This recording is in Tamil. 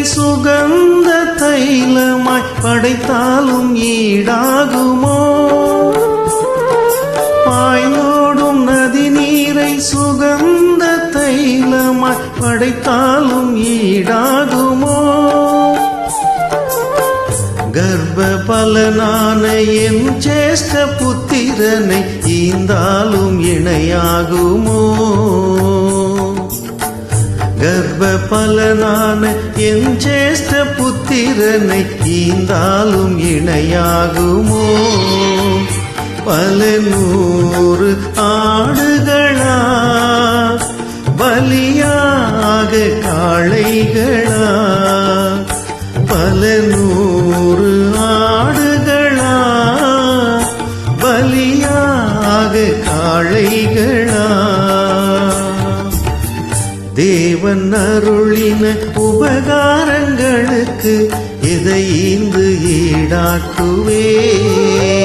சுகந்த தைலமாய் படைத்தாலும் ஈடாகுமோ? பாய்ந்தோடும் நதி நீரை சுகந்த தைலமாய் படைத்தாலும் ஈடாகுமோ? கர்ப்ப பலனான என் சேஷ்ட புத்திரனை ஈந்தாலும் இணையாகுமோ? கர்ப்ப பலனான என் சேஷ்ட புத்திரனை ஈந்தாலும் இணையாகுமோ? பல நூறு ஆடுகளா பலியாக காளைகளா? பல நூறு ஆடுகளா பலியாக காளைகளா? தேவன் அருளின உபகாரங்களுக்கு எதை ஈந்து ஈடாக்குவே?